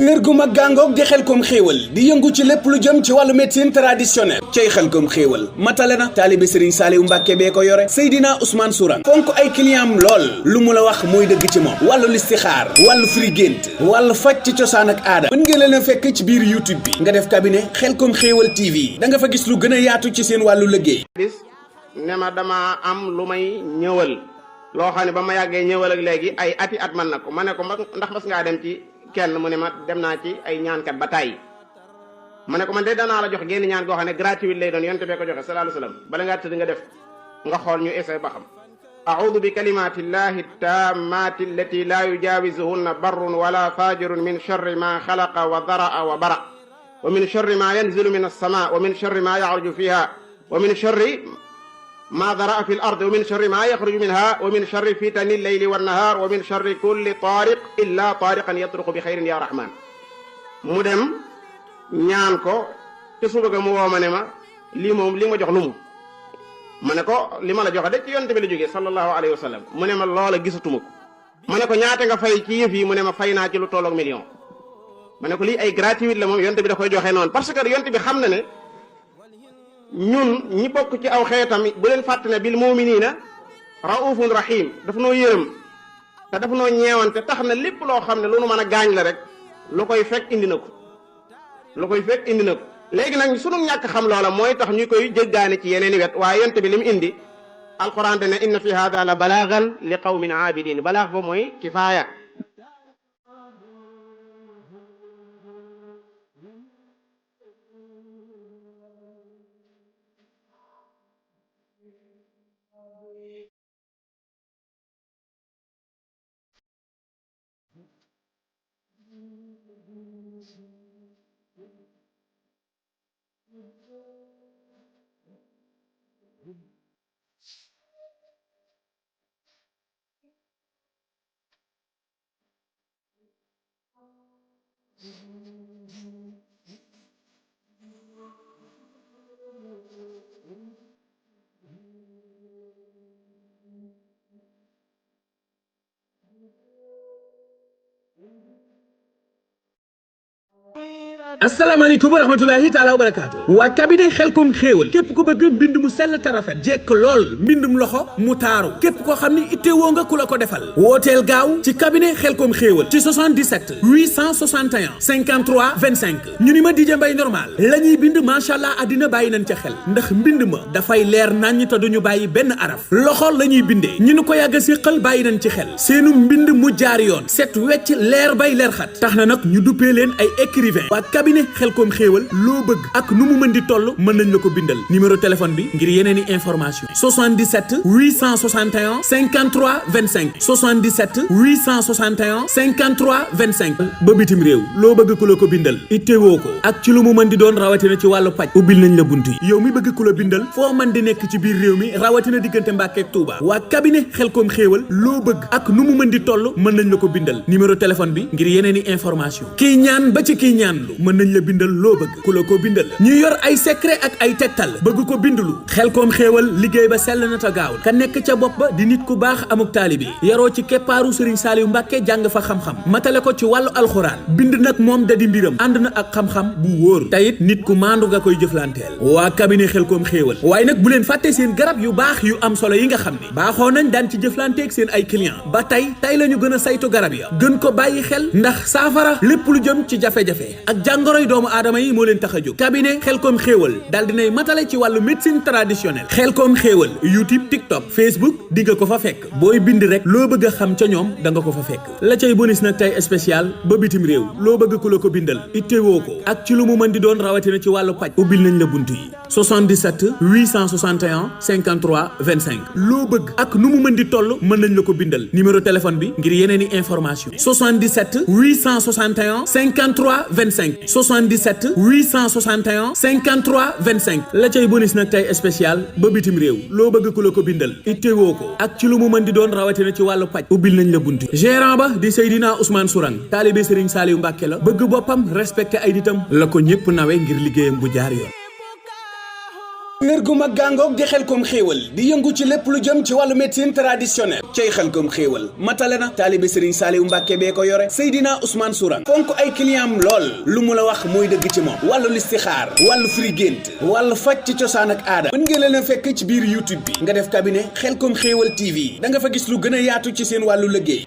kër gu mag gàngoog di Xelcom xéewal di yëngu ci lépp lu jëm ci wàllu médecine traditionnelle cay Xelcom xéewal matale na taalibe Serigne Saliou Mbacke bee ko yore Seydina Ousmane Sourang fonk ay clientam lool lu mu la wax mooy dëgg ci moom wàllu listixaar wàllu firi gént wàllu faj ci cosaan ak aada mën ngeen leen a fekk ci biir YouTube bi nga def cabinet Xelcom xéewal TV da nga fa gis lu gën a yaatu ci seen wàllu liggéey. ne ma dama am lu may ñëwal loo xam ne ba ma yàggee ñëwal ak léegi ay ati at man na ko ma ne ko ndax mas ngaa dem ci kenn mu ne ma dem naa ci ay ñaankat ba tàyyi ma ne ko man de danaa la jox génn ñaan goo xam ne gratuit lay doon yonte bee ko joxe sallallahu alayhi wasallam bala ngaa tëdd nga def nga xool ñu essayé ba xam a'udhu bi kalimatillahi tammati allati la yujawizuhunna barrun wala fajirun min sharri ma xalaqa wa dara'a wa bara wa min sharri ma yanzilu min as-sama wa min sharri ma ya'ruju fiha wa min sharri ما ذرأ في الأرض ومن شر ما يخرج منها ومن شر فتن الليل والنهار ومن شر كل طارق إلا طارقا يطرق بخير يا رحمن mu dem ñaan ko te suba ga mu woo ma ne ma lii moom li ma jox lu mu ma ne ko li ma la joxe de ci yonent bi la jógee sallallahu alayhi wa sallam mu ne ma loola gisatuma ko ma ne ko ñaata nga fay ci yëf yi mu ne ma fay naa ci lu tolloog million ma ne ko lii ay gratuit la moom yonent bi da koy joxe noonu parce que yonent bi xam na ne ñun ñi bokk ci aw xeetam bu leen fàtte ne bil muminina raufun rahim daf noo yërëm te daf noo ñeewante tax na lépp loo xam ne lu nu mën a gaañ la rek lu koy fekk indi na ko léegi nag sunu ñàkk xam loola mooy tax ñu koy jéggaane ci yeneen i wet waaye yonte bi li mu indi alquran te ne inna fi hada la balaagan li qawmin aabidin balaax ba mooy kifaaya asalaamaaleykum wa rahmatulahi taala wa barakaatu waa cabinet Xelcom xéewal képp ku bëgg mbind mu sell te rafet jekk lool mbindum loxo mu taaru képp koo xam ni ittewoo nga ku la ko defal wooteel gaaw ci cabinet Xelcom xéewal ci 77 861 53 25 ñu ni ma DJ Mbaye normal la ñuy bind macha allah àddina bàyyi nañ ca xel ndax mbind ma dafay leer naññ te duñu bàyyi benn araf loxo la ñuy bindee ñu ni ko yàgg siqal bàyyi nañ ci xel seenu mbind mu jaar yoon set wecc leer bay leer xat tax na nag ñu duppee leen ay écrivain cabinet Xelcom xéewal loo bëgg ak nu mu mën di toll mën nañ la ko bindal numéro téléphone bi ngir yeneen i information 77 861 53 25 77 861 53 25 ba bitim réew loo bëgg ku la ko bindal ittewoo ko ak ci lu mu mën di doon rawatina ci wàllu paj ubbil nañ la bunt yi yow mi bëgg ku la bindal foo mën di nekk ci biir réew mi rawatina diggante Mbàkke ak Touba waa cabinet Xelcom xéewal loo bëgg ak nu mu mën di toll mën nañ la ko bindal numéro téléphone bi ngir yeneen i information kii ñaan ba ci kii ñaan lu mën nañ la bindal loo bëgg ku la ko bindal ñu yor ay secret ak ay tegtal bëgg ko bindulu Xelcom xéewal liggéey ba sell na ta gaaw ka nekk ca bopp ba di nit ku baax amuk taalibe yaroo ci keppaaru Serigne Saliou Mbacke jàng fa xam-xam matale ko ci wàllu alxuraan bind nag moom da di mbiram ànd na ak xam-xam bu wóor tayit nit ku maandu nga koy jëflanteel waa cabinet Xelcom xéewal waaye nag bu leen fàtte seen garab yu baax yu am solo yi nga xam ne baaxoo nañ daan ci jëflanteeg seen ay client ba tey la ñu gën a saytu garab ya gën ko bàyyi xel ndax saafara lépp lu jëm ci jafe-jafe ak jàngoroy doomu aadama yi moo leen tax a jóg cabinet Xelcom xéewal daal dinay matale ci wàllu médecine traditionnelle Xelcom xéewal YouTube TikTok Facebook di nga ko fa fekk booy bind rek loo bëgg a xam ca ñoom da nga ko fa fekk la cay bonus nag tey spécial ba bitim réew loo bëgg ku la ko bindal ittewoo ko ak ci lu mu mën di doon rawatina ci wàllu paj ubbil nañ la bunt yi 77 861 53 25 loo bëgg ak nu mu mën di toll mën nañ la ko bindal numéro téléphone bi ngir yeneen i information 77 861 53 25 77 861 53 25 la cay bonus nag tey spécial ba bitim réew loo bëgg ku la ko bindal ittewoo ko ak ci lu mu mën di doon rawatina ci wàllu paj ubbil nañ la bunt gérant ba di Seydina Ousmane Sourang taalibe Serigne Saliou Mbacke la bëgg boppam respecté ay nitam la ko ñëpp nawe ngir liggéeyam bu jaar yoon kër gu mag gàngoog di Xelkom xéewal di yëngu ci lépp lu jëm ci wàllu médecine traditionnelle cay Xelkom xéewal matale na taalibe Serigne Saliou Mbàkke bee ko yore Seydina Ousmane Sourang fonk ay client lool lu mu la wax mooy dëgg ci moom wàllu listixaar wàllu firi gént wàllu faj ci cosaan ak aada mën ngeen leen a fekk ci biir YouTube bi nga def cabinet Xelkom xéewal TV da nga fa gis lu gën a yaatu ci seen wàllu liggéey